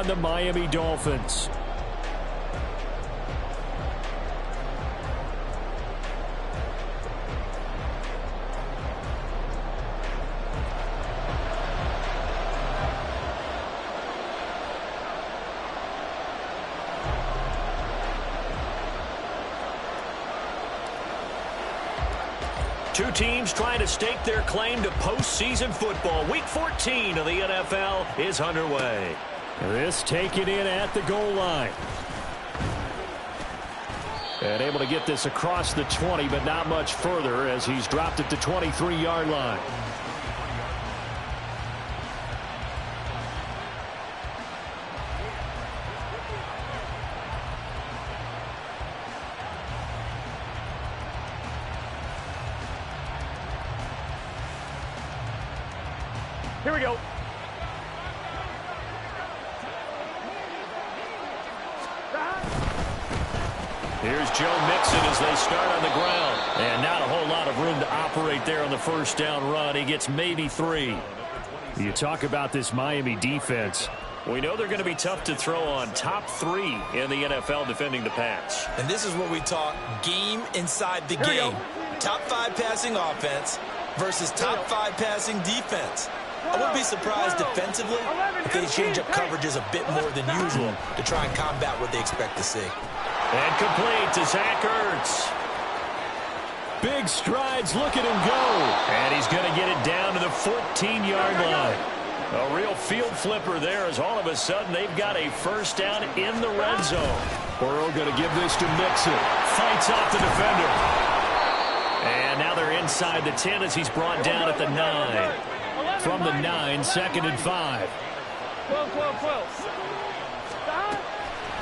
on the Miami Dolphins. Two teams trying to stake their claim to postseason football. Week 14 of the NFL is underway. This taken in at the goal line. And able to get this across the 20, but not much further as he's dropped at the 23-yard line. Here we go. Here's Joe Mixon as they start on the ground. And not a whole lot of room to operate there on the first down run. He gets maybe 3. You talk about this Miami defense. We know they're going to be tough to throw on. Top 3 in the NFL defending the pass. And this is what we talk game inside the game. Top 5 passing offense versus top 5 passing defense. I wouldn't be surprised defensively if they change up coverages a bit more than usual to try and combat what they expect to see. And complete to Zach Ertz. Big strides, look at him go. And he's going to get it down to the 14-yard line. A real field flipper there as all of a sudden they've got a first down in the red zone. Burrow going to give this to Mixon. Fights off the defender. And now they're inside the 10 as he's brought down at the 9. From the 9, 2nd and 5.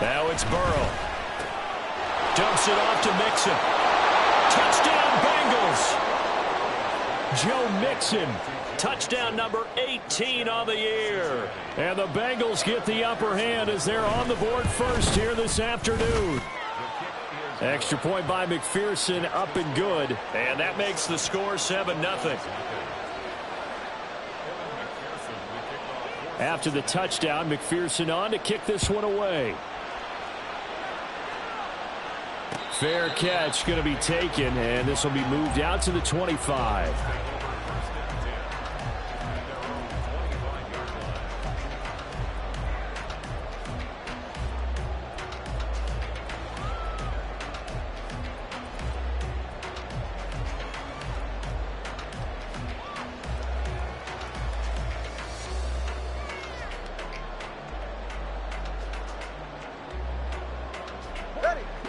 Now it's Burrow. Dumps it off to Mixon. Touchdown Bengals. Joe Mixon. Touchdown number 18 on the year. And the Bengals get the upper hand as they're on the board first here this afternoon. Extra point by McPherson, up and good. And that makes the score 7-0. After the touchdown, McPherson on to kick this one away. Fair catch going to be taken, and this will be moved out to the 25.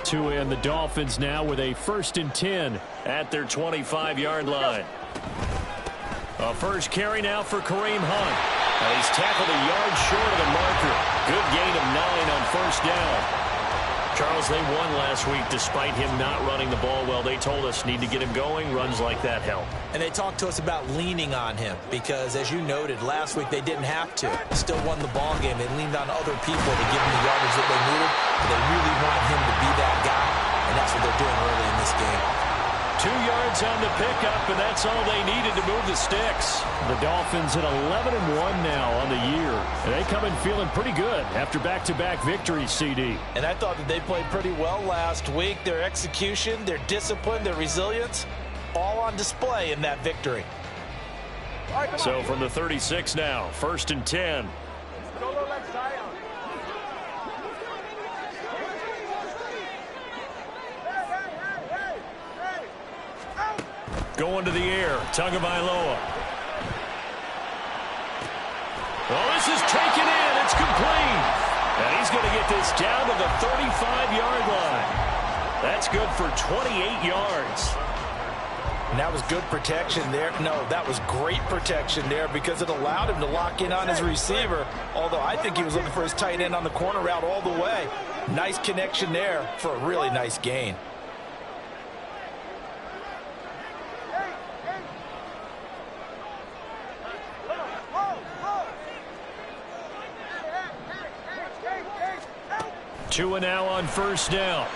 Two in, the Dolphins now with a 1st and 10 at their 25-yard line. A first carry now for Kareem Hunt. And he's tackled a yard short of the marker. Good gain of 9 on first down. Charles, they won last week despite him not running the ball well. They told us need to get him going. Runs like that help. And they talked to us about leaning on him because, as you noted, last week they didn't have to. Still won the ball game. They leaned on other people to give them the yardage that they needed. But they really wanted him to be that guy, and that's what they're doing early in this game. 2 yards on the pickup, and that's all they needed to move the sticks. The Dolphins at 11-1 now on the year. And they come in feeling pretty good after back-to-back victories, CD. And I thought that they played pretty well last week. Their execution, their discipline, their resilience, all on display in that victory. So from the 36 now, 1st and 10. Going to the air, Tagovailoa. Oh, this is taken in. It's complete. And he's going to get this down to the 35-yard line. That's good for 28 yards. And that was good protection there. No, that was great protection there because it allowed him to lock in on his receiver, although I think he was looking for his tight end on the corner route all the way. Nice connection there for a really nice gain. Tua now on first down.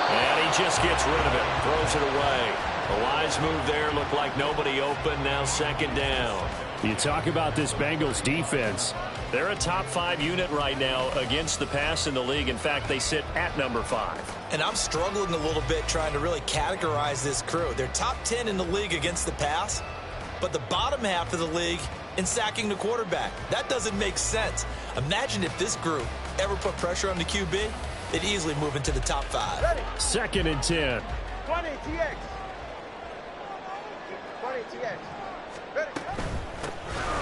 And he just gets rid of it. Throws it away. A wise move there. Looked like nobody open. Now 2nd down. You talk about this Bengals defense. They're a top 5 unit right now against the pass in the league. In fact, they sit at number 5. And I'm struggling a little bit trying to really categorize this crew. They're top 10 in the league against the pass, but the bottom half of the league in sacking the quarterback. That doesn't make sense. Imagine if this group ever put pressure on the QB, they'd easily move into the top 5. Ready. 2nd and 10. 20 TX. 20 TX. Ready.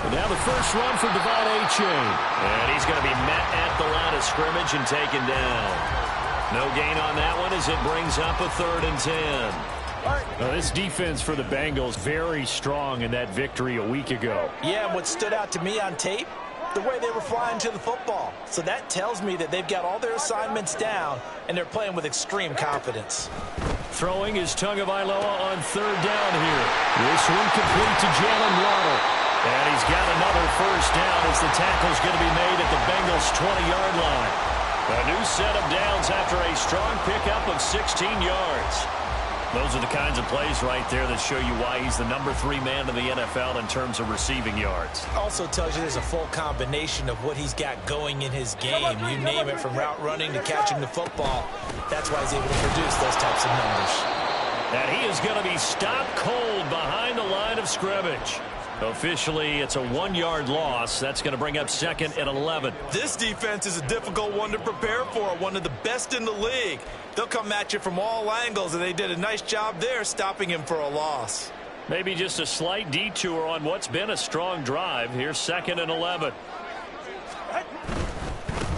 And now the first run for Devon A-Chain. And he's going to be met at the line of scrimmage and taken down. No gain on that one as it brings up a 3rd and 10. Now, this defense for the Bengals very strong in that victory a week ago. Yeah, and what stood out to me on tape, the way they were flying to the football. So that tells me that they've got all their assignments down, and they're playing with extreme confidence. Throwing is Tagovailoa on 3rd down here. This one complete to Jalen Waddle. And he's got another first down as the tackle's going to be made at the Bengals' 20-yard line. A new set of downs after a strong pickup of 16 yards. Those are the kinds of plays right there that show you why he's the number 3 man in the NFL in terms of receiving yards. Also tells you there's a full combination of what he's got going in his game. You name it, from route running to catching the football. That's why he's able to produce those types of numbers. And he is going to be stopped cold behind the line of scrimmage. Officially, it's a 1-yard loss. That's going to bring up 2nd and 11. This defense is a difficult one to prepare for, one of the best in the league. They'll come at you from all angles, and they did a nice job there stopping him for a loss. Maybe just a slight detour on what's been a strong drive. Here's 2nd and 11.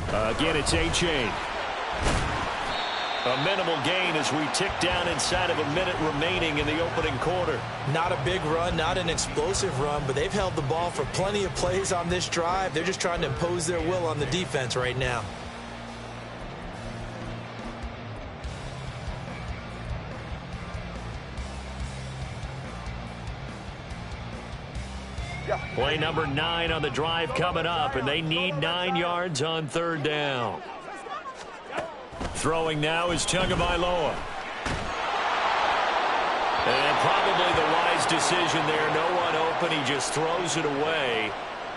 Again, it's A-Chain. A minimal gain as we tick down inside of a minute remaining in the opening quarter. Not a big run, not an explosive run, but they've held the ball for plenty of plays on this drive. They're just trying to impose their will on the defense right now. Play number 9 on the drive coming up, and they need 9 yards on 3rd down. Throwing now is Tagovailoa. And probably the wise decision there. No one open. He just throws it away.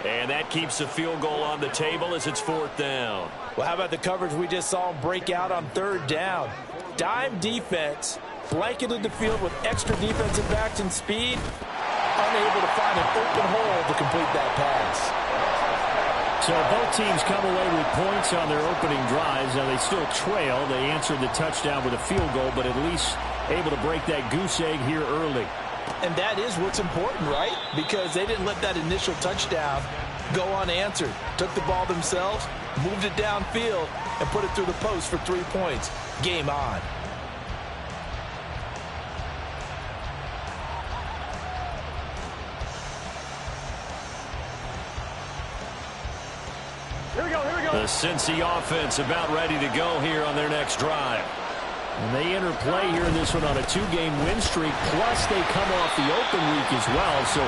And that keeps the field goal on the table as it's 4th down. Well, how about the coverage we just saw him break out on 3rd down? Dime defense, blanketed the field with extra defensive backs and speed, unable to find an open hole to complete that pass. So both teams come away with points on their opening drives. Now they still trail. They answered the touchdown with a field goal, but at least able to break that goose egg here early. And that is what's important, right? Because they didn't let that initial touchdown go unanswered. Took the ball themselves, moved it downfield, and put it through the post for 3 points. Game on. The Cincy offense about ready to go here on their next drive. And they enter play here in this one on a 2-game win streak, plus they come off the open week as well. So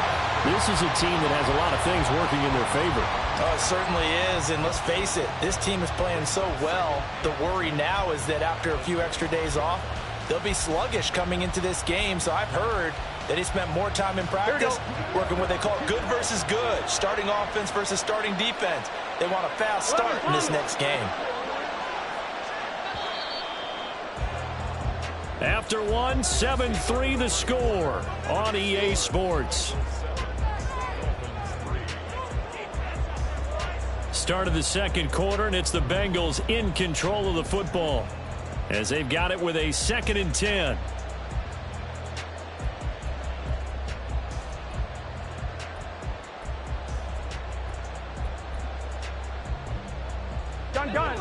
this is a team that has a lot of things working in their favor. Oh, it certainly is, and let's face it, this team is playing so well. The worry now is that after a few extra days off, they'll be sluggish coming into this game. So I've heard that he spent more time in practice working what they call good versus good, starting offense versus starting defense. They want a fast start in this next game. After one, 7-3 the score on EA Sports. Start of the 2nd quarter, and it's the Bengals in control of the football as they've got it with a 2nd and 10. Gun.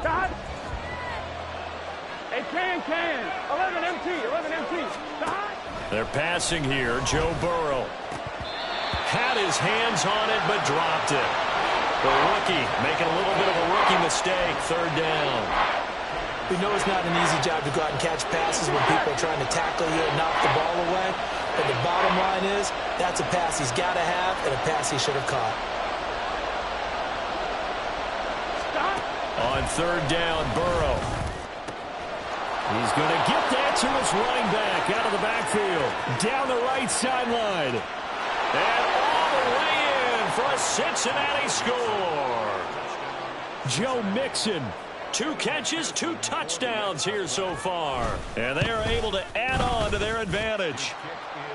Dot. A can. 11 MT. Dot. They're passing here. Joe Burrow had his hands on it, but dropped it. The rookie making a little bit of a rookie mistake. 3rd down. We know it's not an easy job to go out and catch passes when people are trying to tackle you and knock the ball away. But the bottom line is, that's a pass he's got to have and a pass he should have caught. On 3rd down, Burrow. He's going to get that to his running back out of the backfield. Down the right sideline. And all the way in for a Cincinnati score. Joe Mixon, 2 catches, 2 touchdowns here so far. And they are able to add on to their advantage.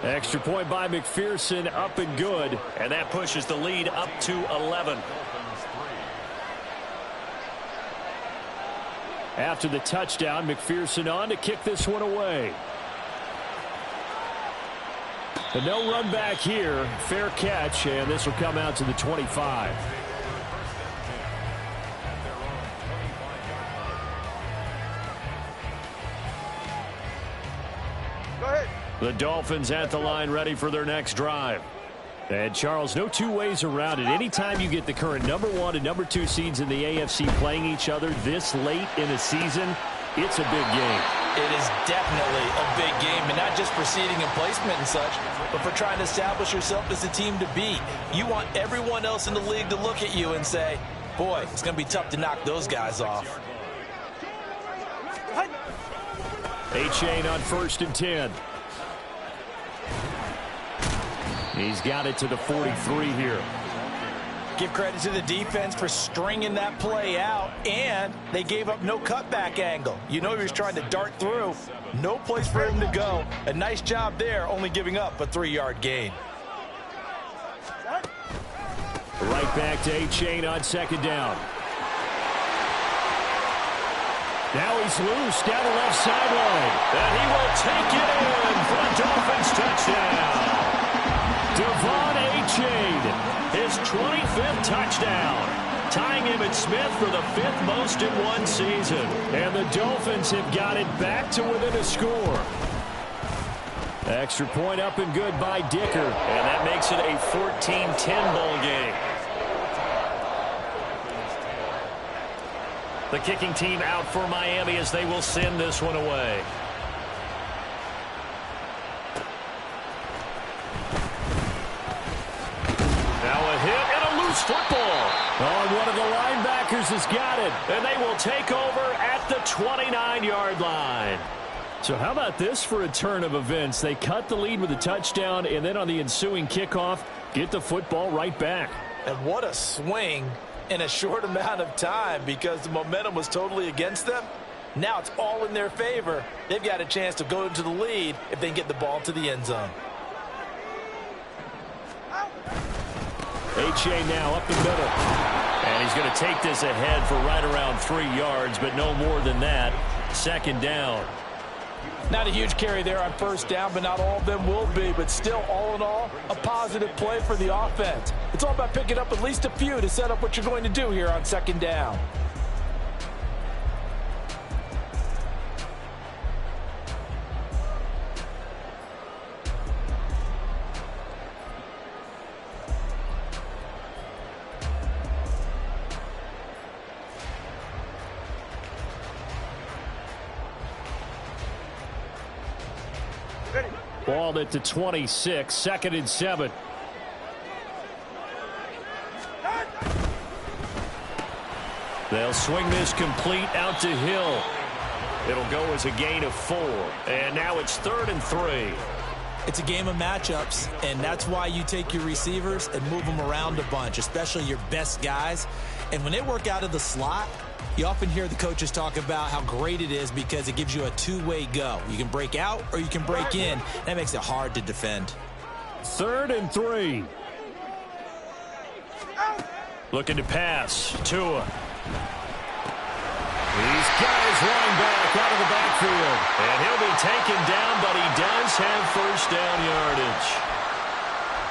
Extra point by McPherson, up and good. And that pushes the lead up to 11. After the touchdown, McPherson on to kick this one away. But no run back here. Fair catch, and this will come out to the 25. Go ahead. The Dolphins at the line ready for their next drive. And, Charles, no two ways around it. Anytime you get the current number 1 and number 2 seeds in the AFC playing each other this late in a season, it's a big game. It is definitely a big game, and not just for seeding and placement and such, but for trying to establish yourself as a team to beat. You want everyone else in the league to look at you and say, boy, it's going to be tough to knock those guys off. A-Chain on 1st and 10. He's got it to the 43 here. Give credit to the defense for stringing that play out, and they gave up no cutback angle. You know he was trying to dart through. No place for him to go. A nice job there, only giving up a 3-yard gain. Right back to A-Chain on 2nd down. Now he's loose down the left sideline. And he will take it in for a Dolphins touchdown. Devon A-Chain, his 25th touchdown, tying Emmitt Smith for the 5th most in one season. And the Dolphins have got it back to within a score. Extra point up and good by Dicker. And that makes it a 14-10 ball game. The kicking team out for Miami as they will send this one away. Football. Oh, one of the linebackers has got it, and they will take over at the 29-yard line. So how about this for a turn of events? They cut the lead with a touchdown, and then on the ensuing kickoff, get the football right back. And what a swing in a short amount of time, because the momentum was totally against them. Now it's all in their favor. They've got a chance to go into the lead if they can get the ball to the end zone. A-Chain now up the middle. And he's going to take this ahead for right around 3 yards, but no more than that. 2nd down. Not a huge carry there on 1st down, but not all of them will be. But still, all in all, a positive play for the offense. It's all about picking up at least a few to set up what you're going to do here on 2nd down. Ball at the 26, 2nd and 7. They'll swing this complete out to Hill. It'll go as a gain of 4. And now it's 3rd and 3. It's a game of matchups, and that's why you take your receivers and move them around a bunch, especially your best guys. And when they work out of the slot, you often hear the coaches talk about how great it is because it gives you a two-way go. You can break out or you can break in. That makes it hard to defend. 3rd and 3. Looking to pass. Tua. He's got his running back out of the backfield. And he'll be taken down, but he does have 1st down yardage.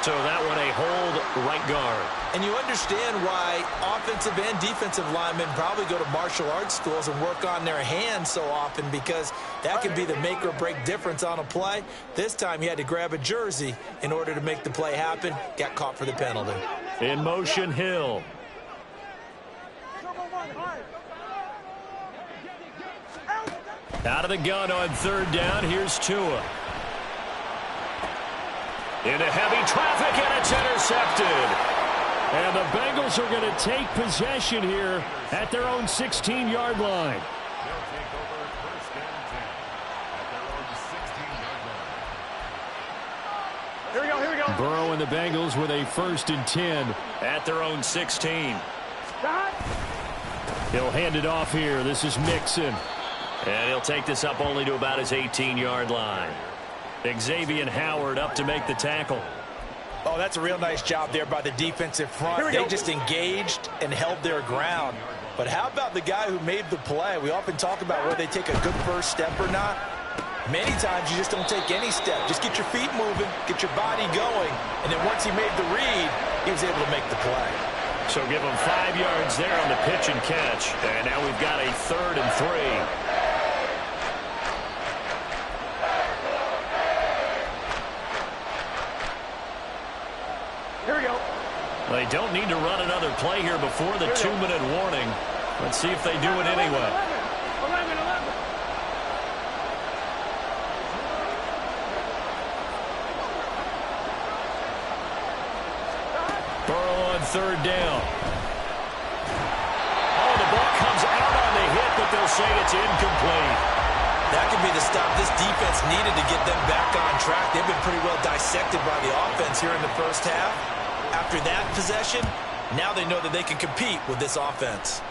So that one a hold right guard. And you understand why offensive and defensive linemen probably go to martial arts schools and work on their hands so often, because that can be the make or break difference on a play. This time he had to grab a jersey in order to make the play happen. Got caught for the penalty. In motion, Hill. Out of the gun on 3rd down. Here's Tua. Into heavy traffic, and it's intercepted. And the Bengals are going to take possession here at their own 16-yard line. Here we go, here we go. Burrow and the Bengals with a 1st and 10 at their own 16. He'll hand it off here. This is Mixon. And he'll take this up only to about his 18-yard line. Xavier Howard up to make the tackle. Oh, that's a real nice job there by the defensive front. They just engaged and held their ground. But how about the guy who made the play? We often talk about whether they take a good first step or not. Many times you just don't take any step. Just get your feet moving, get your body going, and then once he made the read, he was able to make the play. So give him 5 yards there on the pitch and catch. And now we've got a 3rd and 3. Here we go. They don't need to run another play here before the 2-minute warning. Let's see if they do it anyway. 11. Burrow on 3rd down. Oh, the ball comes out on the hit, but they'll say it's incomplete. That could be the stop this defense needed to get them back on track. They've been pretty well dissected by the offense here in the first half. After that possession, now they know that they can compete with this offense.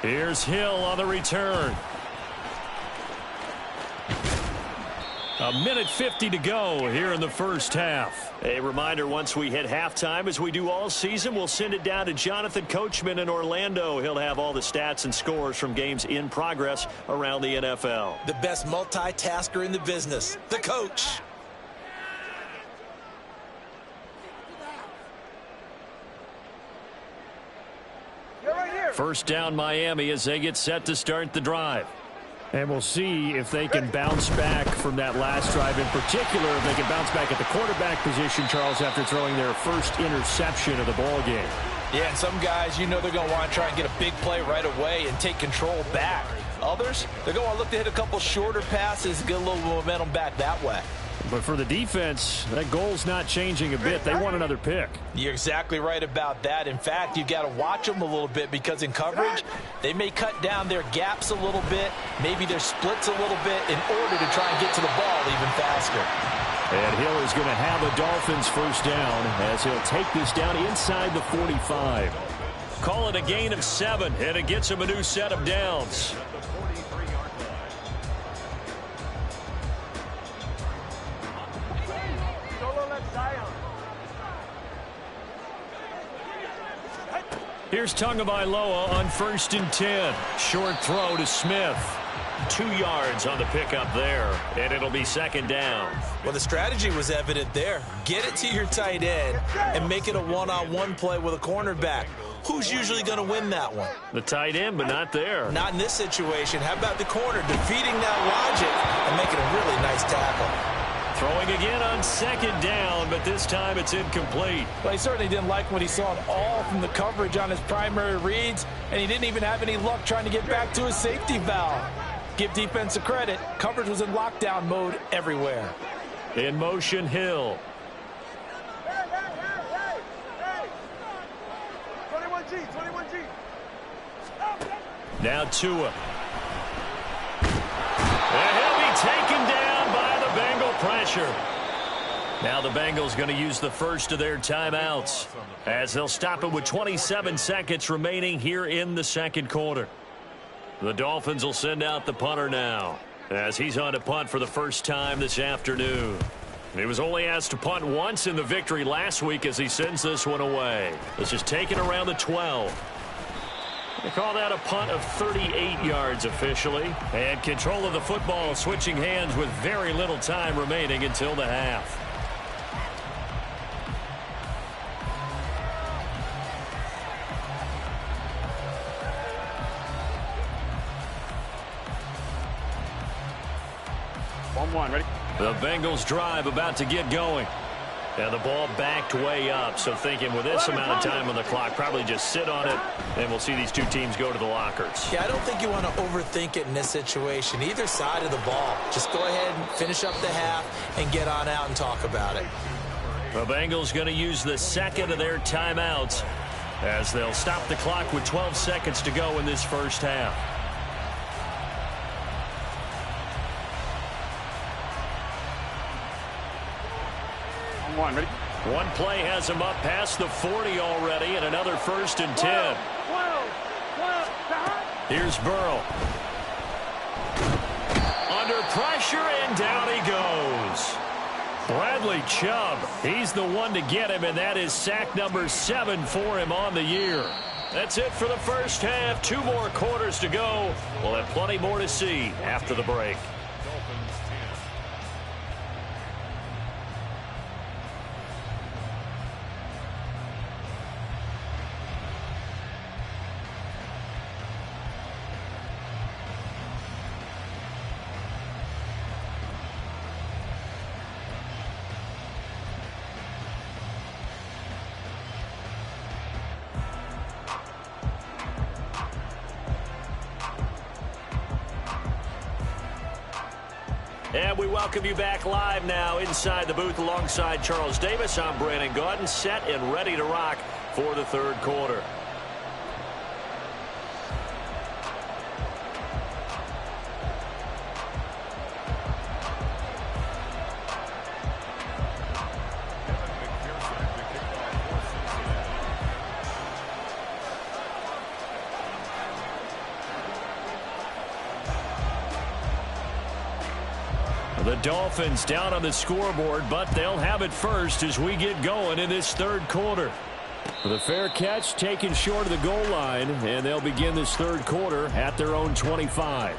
Here's Hill on the return. 1:50 to go here in the first half. A reminder, once we hit halftime, as we do all season, we'll send it down to Jonathan Coachman in Orlando. He'll have all the stats and scores from games in progress around the NFL. The best multitasker in the business, the coach. First down Miami as they get set to start the drive. And we'll see if they can bounce back from that last drive. In particular, if they can bounce back at the quarterback position, Charles, after throwing their first interception of the ball game. Yeah, and some guys, you know they're going to want to try and get a big play right away and take control back. Others, they're going to look to hit a couple shorter passes and get a little momentum back that way. But for the defense, that goal's not changing a bit. They want another pick. You're exactly right about that. In fact, you've got to watch them a little bit because in coverage, they may cut down their gaps a little bit, maybe their splits a little bit in order to try and get to the ball even faster. And Hill is going to have a Dolphins first down as he'll take this down inside the 45. Call it a gain of 7, and it gets him a new set of downs. Here's Tagovailoa on 1st and 10. Short throw to Smith. 2 yards on the pickup there, and it'll be 2nd down. Well, the strategy was evident there. Get it to your tight end and make it a one-on-one play with a cornerback. Who's usually going to win that one? The tight end, but not there. Not in this situation. How about the corner defeating that logic and making a really nice tackle? Throwing again on 2nd down, but this time it's incomplete. Well, he certainly didn't like what he saw at all from the coverage on his primary reads, and he didn't even have any luck trying to get back to his safety valve. Give defense a credit. Coverage was in lockdown mode everywhere. In motion, Hill. 21G. Now Tua. And he'll be taken down by the Bengal pressure. Now the Bengals going to use the first of their timeouts as they'll stop it with 27 seconds remaining here in the second quarter. The Dolphins will send out the punter now as he's on to punt for the first time this afternoon. He was only asked to punt once in the victory last week as he sends this one away. This is taken around the 12. They call that a punt of 38 yards officially. And control of the football switching hands with very little time remaining until the half. Ready? The Bengals drive about to get going. And the ball backed way up, so thinking with this amount of time on the clock, probably just sit on it, and we'll see these two teams go to the lockers. Yeah, I don't think you want to overthink it in this situation. Either side of the ball. Just go ahead and finish up the half and get on out and talk about it. The Bengals going to use the second of their timeouts as they'll stop the clock with 12 seconds to go in this first half. on, ready? One play has him up past the 40 already, and another 1st and 10. 12. Here's Burrow. Under pressure, and down he goes. Bradley Chubb, he's the one to get him, and that is sack number 7 for him on the year. That's it for the first half. 2 more quarters to go. We'll have plenty more to see after the break. And we welcome you back live now inside the booth alongside Charles Davis. I'm Brandon Gaudin, set and ready to rock for the 3rd quarter. The Dolphins down on the scoreboard, but they'll have it first as we get going in this 3rd quarter. The fair catch taken short of the goal line, and they'll begin this 3rd quarter at their own 25.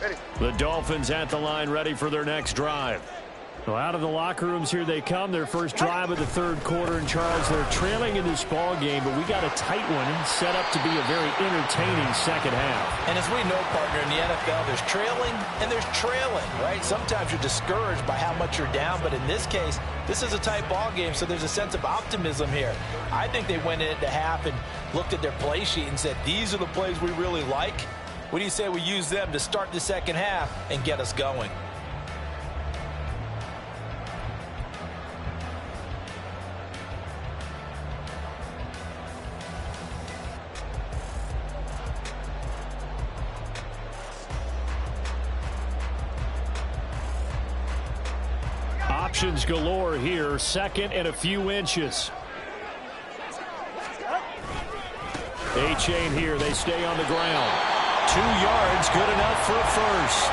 Ready. The Dolphins at the line, ready for their next drive. Well, out of the locker rooms here they come. Their first drive of the 3rd quarter. And, Charles, they're trailing in this ball game, but we got a tight one set up to be a very entertaining second half. And as we know, partner, in the NFL, there's trailing and there's trailing, right? Sometimes you're discouraged by how much you're down, but in this case, this is a tight ball game, so there's a sense of optimism here. I think they went into half and looked at their play sheet and said, these are the plays we really like. What do you say we use them to start the second half and get us going? Options galore here. 2nd and a few inches. A-chain here. They stay on the ground. 2 yards, good enough for a first.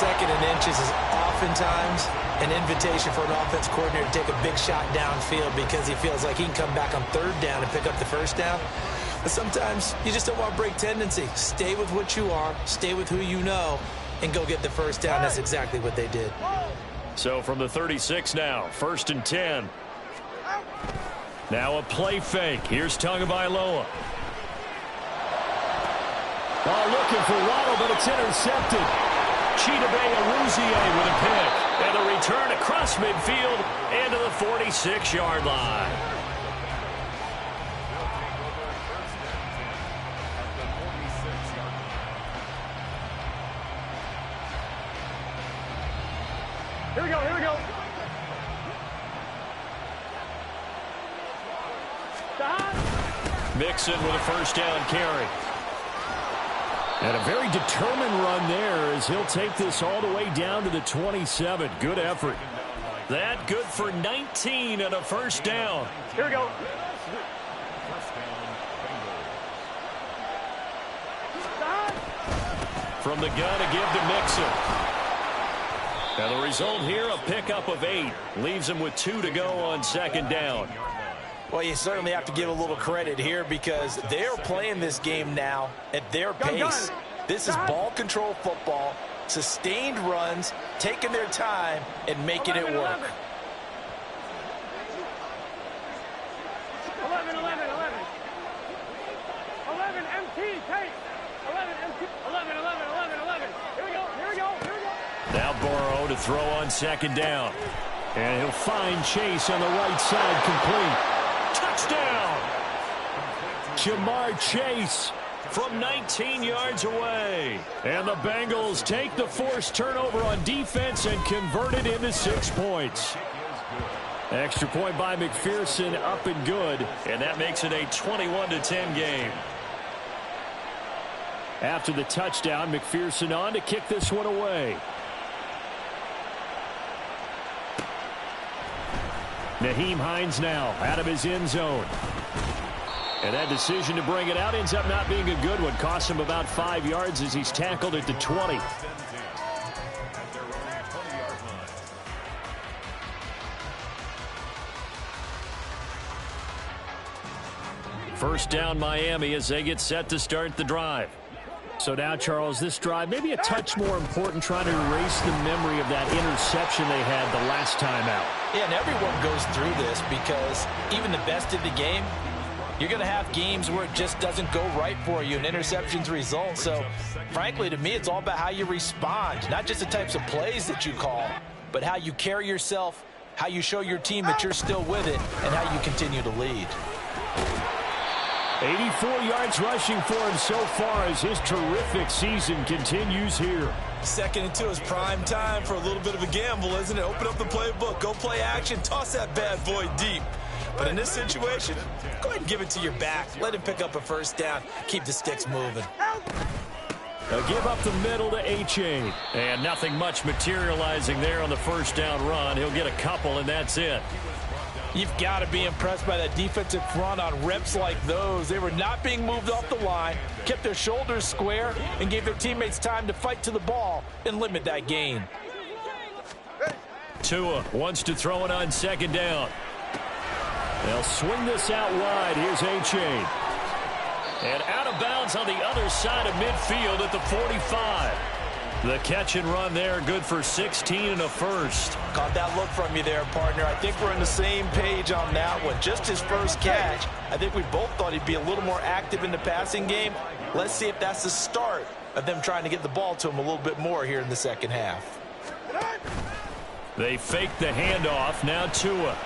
2nd and inches is oftentimes an invitation for an offense coordinator to take a big shot downfield because he feels like he can come back on 3rd down and pick up the first down. But sometimes you just don't want to break tendency. Stay with what you are, stay with who you know, and go get the first down. That's exactly what they did. So from the 36 now, 1st and 10. Now a play fake. Here's Tagovailoa. Looking for Waddle, but it's intercepted. Chidobe Awuzie with a pick. And a return across midfield and to the 46-yard line. Here we go, here we go. Mixon with a first down carry. And a very determined run there as he'll take this all the way down to the 27. Good effort. That good for 19 and a first down. Here we go. From the gun to give to Mixon. Now the result here, a pickup of 8. Leaves him with 2 to go on 2nd down. Well, you certainly have to give a little credit here because they're playing this game now at their pace. This is ball control football, sustained runs, taking their time, and making it work. 11, MT, take. 11, MT, 11. Here we go. Now Burrow to throw on 2nd down. And he'll find Chase on the right side, complete. Touchdown! Jamar Chase from 19 yards away. And the Bengals take the forced turnover on defense and convert it into 6 points. Extra point by McPherson, up and good. And that makes it a 21-10 game. After the touchdown, McPherson on to kick this one away. Nyheim Hines now out of his end zone. And that decision to bring it out ends up not being a good one. Costs him about 5 yards as he's tackled at the 20. First down Miami as they get set to start the drive. So now, Charles, this drive maybe a touch more important, trying to erase the memory of that interception they had the last time out. Yeah, and everyone goes through this because even the best in the game, you're going to have games where it just doesn't go right for you and interceptions result. So, frankly, to me, it's all about how you respond, not just the types of plays that you call, but how you carry yourself, how you show your team that you're still with it, and how you continue to lead. 84 yards rushing for him so far as his terrific season continues here. 2nd and 2 is prime time for a little bit of a gamble, isn't it? Open up the playbook, go play action, toss that bad boy deep. But in this situation, go ahead and give it to your back. Let him pick up a first down. Keep the sticks moving. A give up the middle to H.A. And nothing much materializing there on the first down run. He'll get a couple, and that's it. You've got to be impressed by that defensive front on reps like those. They were not being moved off the line, kept their shoulders square, and gave their teammates time to fight to the ball and limit that gain. Tua wants to throw it on 2nd down. They'll swing this out wide. Here's H.A. And out of bounds on the other side of midfield at the 45. The catch and run there, good for 16 and a first. Caught that look from you there, partner. I think we're on the same page on that one. Just his first catch. I think we both thought he'd be a little more active in the passing game. Let's see if that's the start of them trying to get the ball to him a little bit more here in the second half. They fake the handoff. Now Tua.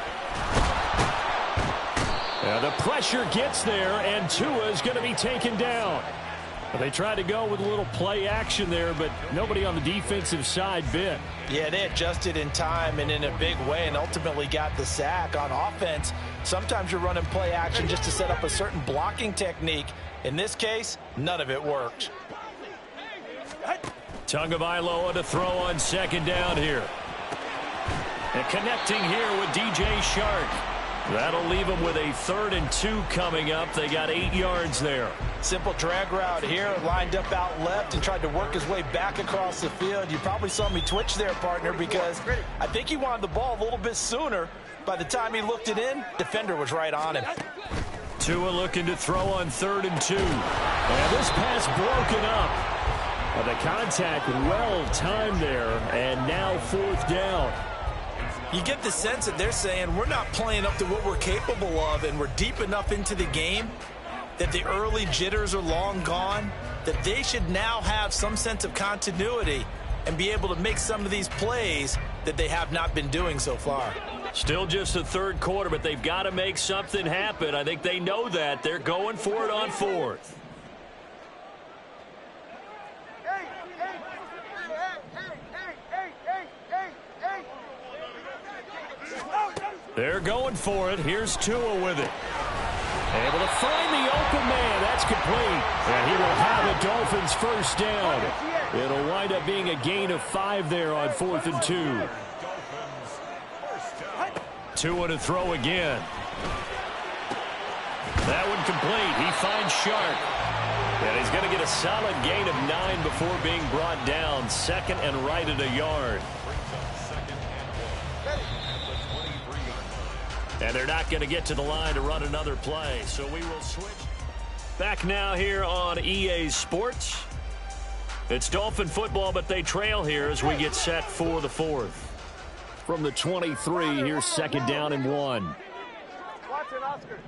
The pressure gets there, and Tua is going to be taken down. They tried to go with a little play action there, but nobody on the defensive side bit. Yeah, they adjusted in time and in a big way and ultimately got the sack. On offense, sometimes you're running play action just to set up a certain blocking technique. In this case, none of it worked. Tagovailoa to throw on 2nd down here. And connecting here with DJ Shark. That'll leave them with a 3rd and 2 coming up. They got 8 yards there. Simple drag route here, lined up out left and tried to work his way back across the field. You probably saw me twitch there, partner, because I think he wanted the ball a little bit sooner. By the time he looked it in, defender was right on him. Tua looking to throw on 3rd and 2. And this pass broken up. The contact well timed there, and now 4th down. You get the sense that they're saying we're not playing up to what we're capable of, and we're deep enough into the game that the early jitters are long gone, that they should now have some sense of continuity and be able to make some of these plays that they have not been doing so far. Still just the 3rd quarter, but they've got to make something happen. I think they know that. They're going for it on 4th. They're going for it. Here's Tua with it. Able to find the open man. That's complete. And he will have a Dolphins first down. It'll wind up being a gain of 5 there on 4th and 2. Tua to throw again. That one complete. He finds Shark. And he's going to get a solid gain of 9 before being brought down. 2nd and right at a yard. And they're not going to get to the line to run another play. So we will switch. Back now here on EA Sports. It's Dolphin football, but they trail here as we get set for the 4th. From the 23, here's 2nd down and 1. Watch it, Oscar.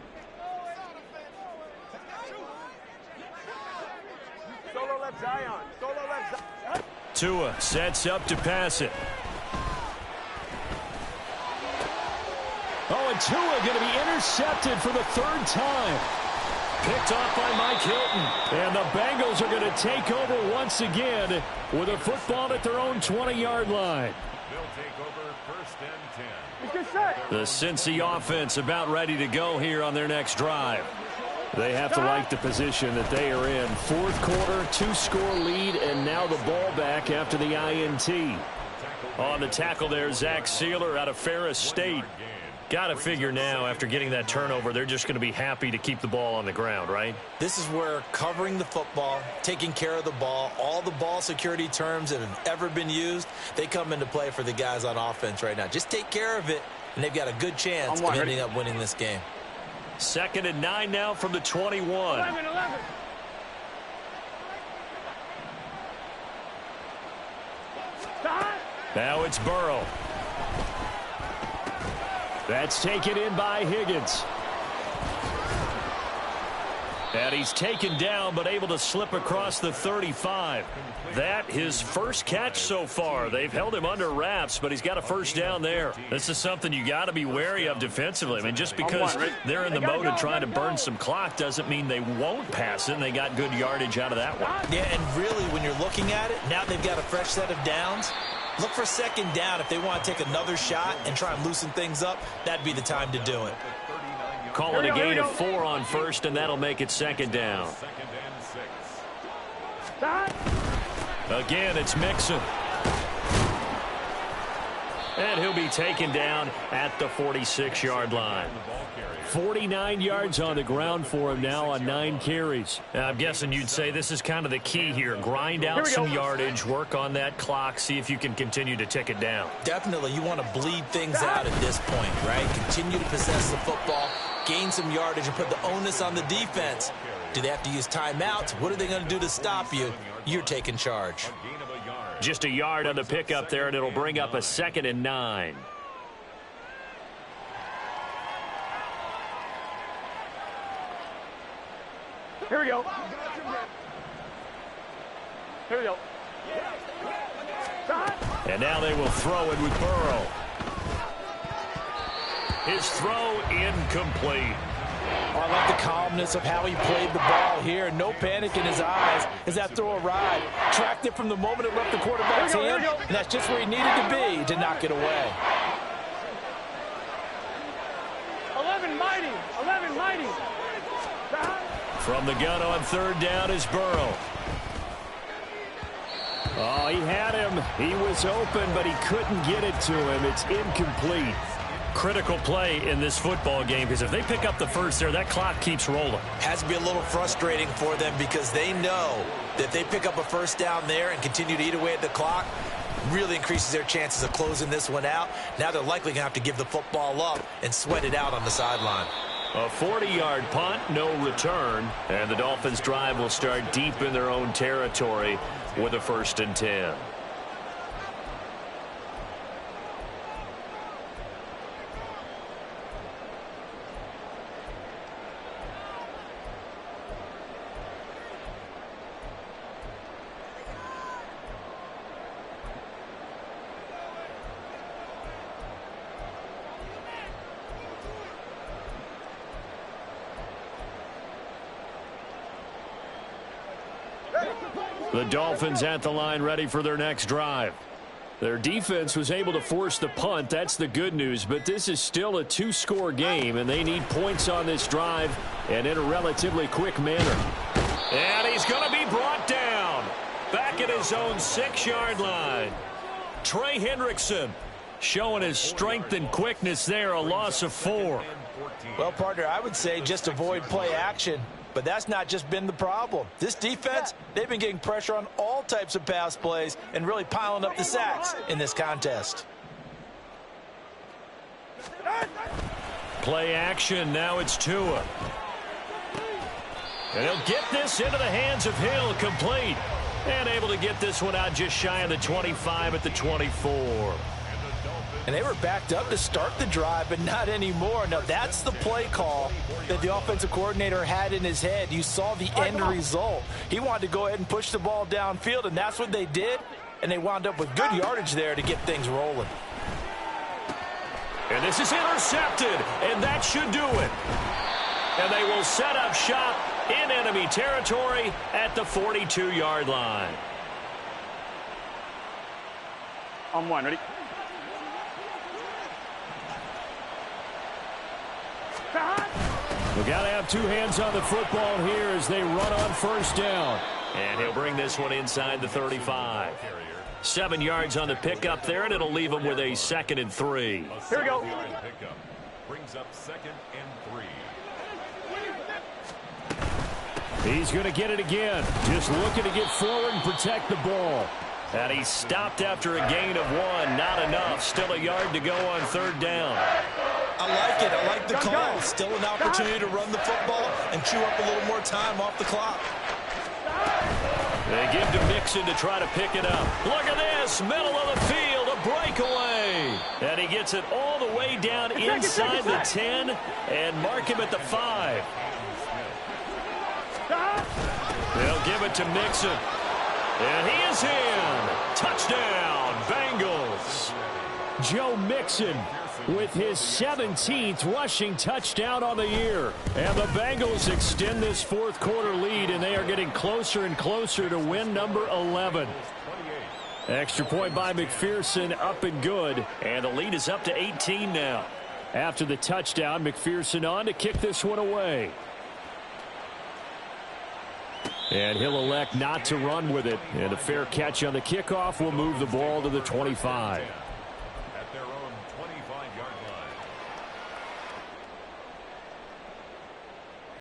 Solo left Zion. Solo left Zion. Tua sets up to pass it. Oh, and Tua going to be intercepted for the 3rd time. Picked off by Mike Hilton. And the Bengals are going to take over once again with a football at their own 20-yard line. They'll take over first and 10. It's set. The Cincy offense about ready to go here on their next drive. They have to like the position that they are in. Fourth quarter, 2-score lead, and now the ball back after the INT. On the tackle there, Zach Sealer out of Ferris State. Got to figure now, after getting that turnover, they're just going to be happy to keep the ball on the ground, right? This is where covering the football, taking care of the ball, all the ball security terms that have ever been used, they come into play for the guys on offense right now. Just take care of it, and they've got a good chance of ending up winning this game. 2nd and 9 now from the 21. 11. Stop. Now it's Burrow. That's taken in by Higgins. And he's taken down, but able to slip across the 35. That his first catch so far. They've held him under wraps, but he's got a first down there. This is something you got to be wary of defensively. I mean, just because they're in the mode of trying to burn some clock doesn't mean they won't pass it, and they got good yardage out of that one. Yeah, and really, when you're looking at it, now they've got a fresh set of downs. Look for second down. If they want to take another shot and try and loosen things up, that'd be the time to do it. Call it a gain of 4 on first, and that'll make it 2nd down. Stop. Again, it's Mixon. And he'll be taken down at the 46-yard line. 49 yards on the ground for him now on 9 carries. Now, I'm guessing you'd say this is kind of the key here. Grind out some yardage, work on that clock, see if you can continue to tick it down. Definitely, you want to bleed things out at this point, right? Continue to possess the football, gain some yardage, and put the onus on the defense. Do they have to use timeouts? What are they going to do to stop you? You're taking charge. Just a yard on the pickup there, and it'll bring up a 2nd and 9. Here we go. Here we go. Stop. And now they will throw it with Burrow. His throw incomplete. Oh, I like the calmness of how he played the ball here. No panic in his eyes as that throw arrived. Tracked it from the moment it left the quarterback's hand, and that's just where he needed to be to knock it away. 11 mighty. 11 mighty. Stop. From the gun on 3rd down is Burrow. Oh, he had him. He was open, but he couldn't get it to him. It's incomplete. Critical play in this football game, because if they pick up the first there, that clock keeps rolling. Has to be a little frustrating for them because they know that if they pick up a first down there and continue to eat away at the clock, really increases their chances of closing this one out. Now they're likely going to have to give the football up and sweat it out on the sideline. A 40-yard punt, no return, and the Dolphins' drive will start deep in their own territory with a 1st and 10. The Dolphins at the line ready for their next drive. Their defense was able to force the punt. That's the good news, but this is still a 2-score game, and they need points on this drive and in a relatively quick manner. And he's going to be brought down back at his own 6-yard line. Trey Hendrickson showing his strength and quickness there, a loss of 4. Well, partner, I would say just avoid play action. But that's not just been the problem. This defense, they've been getting pressure on all types of pass plays and really piling up the sacks in this contest. Play action. Now it's Tua. And he'll get this into the hands of Hill, complete. And able to get this one out just shy of the 25 at the 24. And they were backed up to start the drive, but not anymore. Now, that's the play call that the offensive coordinator had in his head. You saw the end result. He wanted to go ahead and push the ball downfield, and that's what they did. And they wound up with good yardage there to get things rolling. And this is intercepted, and that should do it. And they will set up shop in enemy territory at the 42-yard line. On one, ready? We got to have two hands on the football here as they run on first down. And he'll bring this one inside the 35. 7 yards on the pickup there, and it'll leave him with a 2nd and 3. Here we go. Brings up 2nd and 3. He's going to get it again. Just looking to get forward and protect the ball. And he stopped after a gain of 1. Not enough. Still a yard to go on 3rd down. I like it. I like the call. Still an opportunity to run the football and chew up a little more time off the clock. They give to Mixon to try to pick it up. Look at this. Middle of the field. A breakaway. And he gets it all the way down inside the 10 and mark him at the 5. They'll give it to Mixon. And he is in. Touchdown, Bengals. Joe Mixon with his 17th rushing touchdown on the year. And the Bengals extend this 4th quarter lead, and they are getting closer and closer to win number 11. Extra point by McPherson, up and good. And the lead is up to 18 now. After the touchdown, McPherson on to kick this one away. And he'll elect not to run with it. And a fair catch on the kickoff will move the ball to the 25.